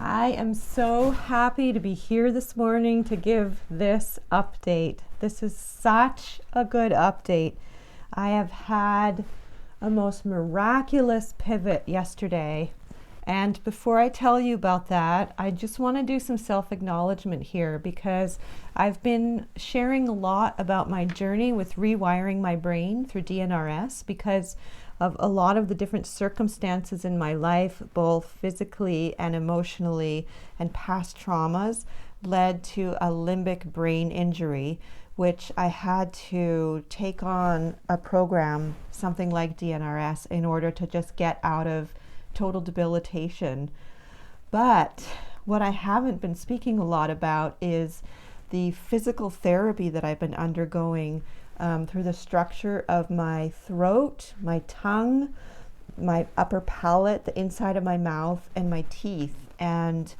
I am so happy to be here this morning to give this update. This is such a good update. I have had a most miraculous pivot yesterday. And before I tell you about that, I just want to do some self-acknowledgement here because I've been sharing a lot about my journey with rewiring my brain through DNRS because of a lot of the different circumstances in my life, both physically and emotionally, and past traumas led to a limbic brain injury, which I had to take on a program, something like DNRS, in order to just get out of total debilitation. But what I haven't been speaking a lot about is the physical therapy that I've been undergoing through the structure of my throat, my tongue, my upper palate, the inside of my mouth, and my teeth. And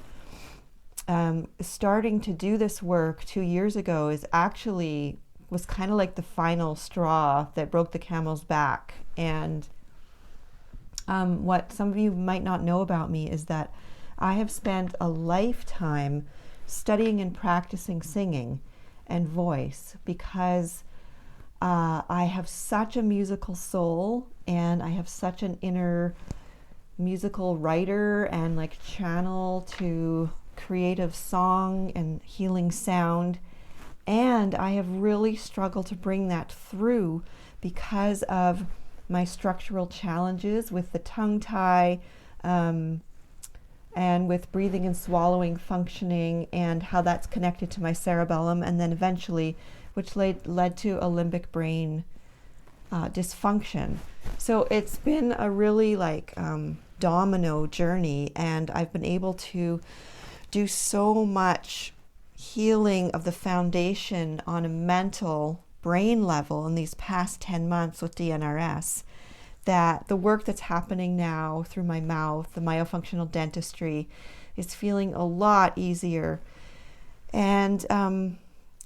starting to do this work 2 years ago was kind of like the final straw that broke the camel's back. And what some of you might not know about me is that I have spent a lifetime studying and practicing singing and voice because I have such a musical soul and I have such an inner musical writer and like channel to creative song and healing sound. And I have really struggled to bring that through because of my structural challenges with the tongue tie and with breathing and swallowing functioning and how that's connected to my cerebellum, and then eventually which led to a limbic brain dysfunction. So it's been a really domino journey, and I've been able to do so much healing of the foundation on a mental brain level in these past 10 months with DNRS, that the work that's happening now through my mouth, the myofunctional dentistry, is feeling a lot easier. And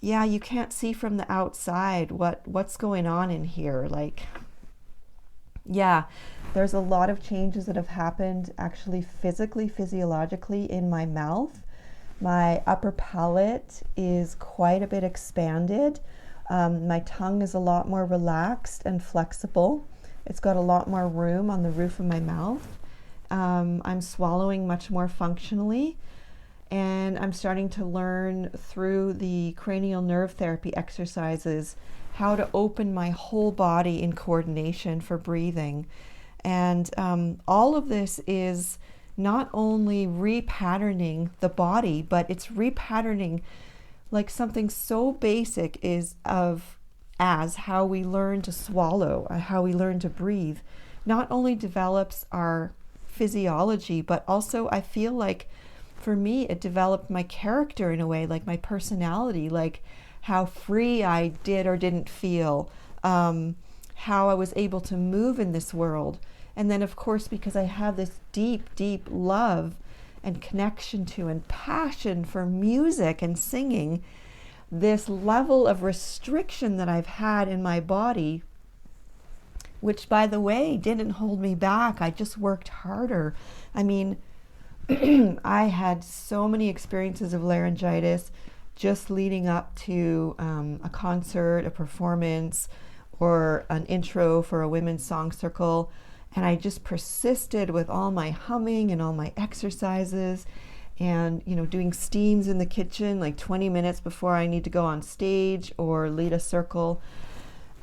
you can't see from the outside what's going on in here. There's a lot of changes that have happened actually physically, physiologically in my mouth. My upper palate is quite a bit expanded. My tongue is a lot more relaxed and flexible. It's got a lot more room on the roof of my mouth. I'm swallowing much more functionally. And I'm starting to learn through the cranial nerve therapy exercises how to open my whole body in coordination for breathing. And all of this is not only repatterning the body, but it's repatterning like something so basic as how we learn to swallow, how we learn to breathe. Not only develops our physiology, but also I feel like for me, it developed my character in a way, like my personality, like how free I did or didn't feel, how I was able to move in this world. And then, of course, because I have this deep, deep love and connection to and passion for music and singing, this level of restriction that I've had in my body, which, by the way, didn't hold me back. I just worked harder. I mean, I had so many experiences of laryngitis just leading up to a concert, a performance, or an intro for a women's song circle. And I just persisted with all my humming and all my exercises and, doing steams in the kitchen like 20 minutes before I need to go on stage or lead a circle.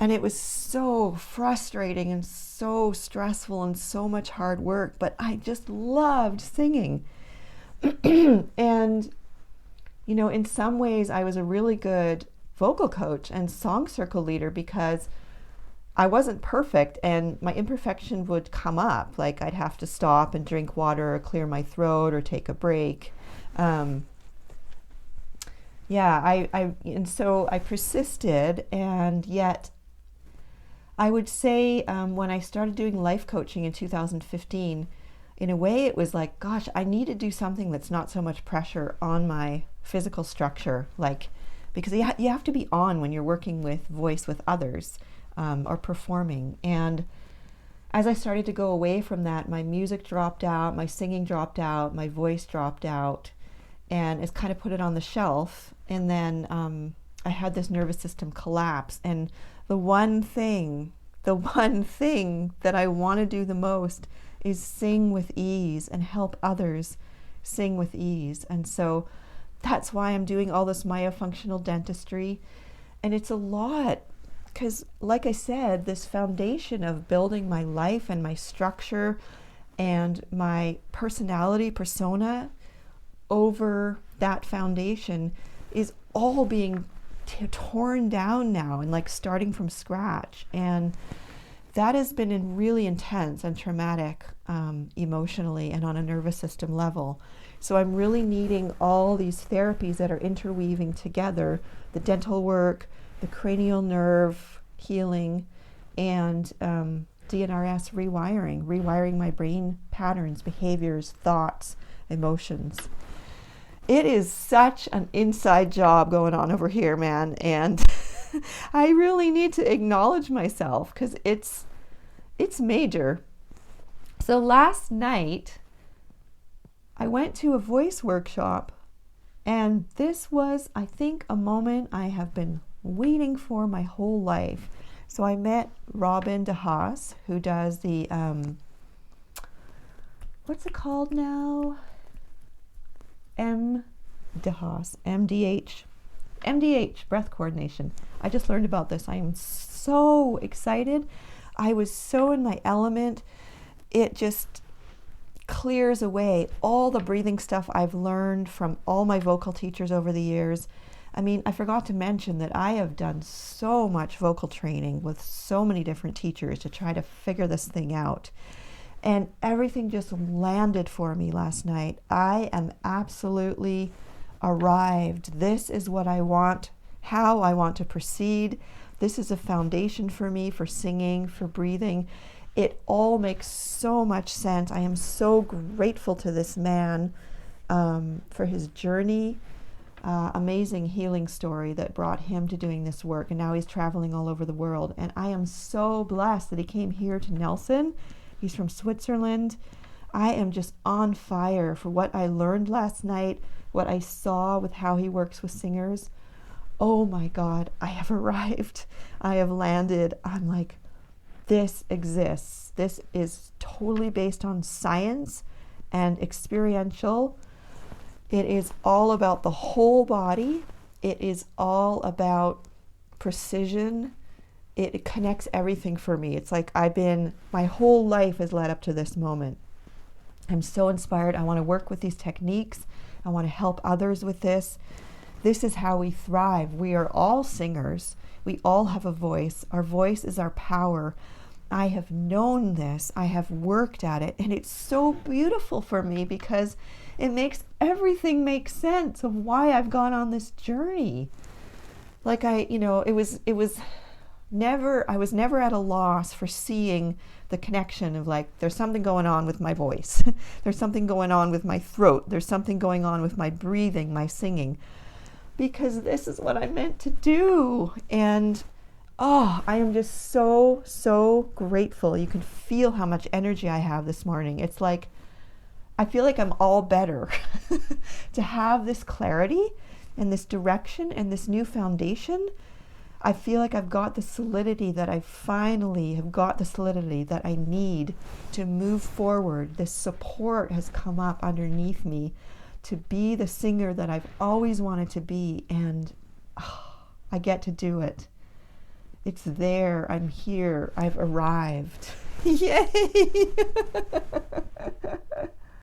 And it was so frustrating and so stressful and so much hard work, but I just loved singing. And, in some ways I was a really good vocal coach and song circle leader because I wasn't perfect and my imperfection would come up. Like I'd have to stop and drink water or clear my throat or take a break. And so I persisted, and yet I would say when I started doing life coaching in 2015, in a way it was like, gosh, I need to do something that's not so much pressure on my physical structure, because you have to be on when you're working with voice with others or performing. And as I started to go away from that, my music dropped out, my singing dropped out, my voice dropped out, and it's kind of put it on the shelf. And then I had this nervous system collapse. And the one thing that I want to do the most is sing with ease and help others sing with ease. And so that's why I'm doing all this myofunctional dentistry. And it's a lot because, like I said, this foundation of building my life and my structure and my personality, persona, over that foundation is all being torn down now and like starting from scratch. And that has been really intense and traumatic emotionally and on a nervous system level. So I'm really needing all these therapies that are interweaving together, the dental work, the cranial nerve healing, and DNRS rewiring my brain patterns, behaviors, thoughts, emotions. It is such an inside job going on over here, man. And I really need to acknowledge myself because it's major. So last night, I went to a voice workshop, and this was, I think, a moment I have been waiting for my whole life. So I met Robin DeHaas, who does the, what's it called now? MDH, breath coordination. I just learned about this. I am so excited. I was so in my element. It just clears away all the breathing stuff I've learned from all my vocal teachers over the years. I mean, I forgot to mention that I have done so much vocal training with so many different teachers to try to figure this thing out. And everything just landed for me last night. I am absolutely arrived. This is what I want, how I want to proceed. This is a foundation for me, for singing, for breathing. It all makes so much sense. I am so grateful to this man for his journey, amazing healing story that brought him to doing this work. And now he's traveling all over the world. And I am so blessed that he came here to Nelson. He's from Switzerland. I am just on fire for what I learned last night, what I saw with how he works with singers. Oh my God, I have arrived. I have landed. I'm like, this exists. This is totally based on science and experiential. It is all about the whole body. It is all about precision. It connects everything for me. It's like my whole life has led up to this moment. I'm so inspired. I want to work with these techniques. I want to help others with this. This is how we thrive. We are all singers. We all have a voice. Our voice is our power. I have known this. I have worked at it. And it's so beautiful for me because it makes everything make sense of why I've gone on this journey. Like I was never at a loss for seeing the connection of like, there's something going on with my voice. There's something going on with my throat. There's something going on with my breathing, my singing, because this is what I'm meant to do. And I am just so, so grateful. You can feel how much energy I have this morning. It's like, I feel like I'm all better to have this clarity and this direction and this new foundation. I feel like I've got the solidity that I finally have got the solidity that I need to move forward. This support has come up underneath me to be the singer that I've always wanted to be. And I get to do it. It's there. I'm here. I've arrived. Yay!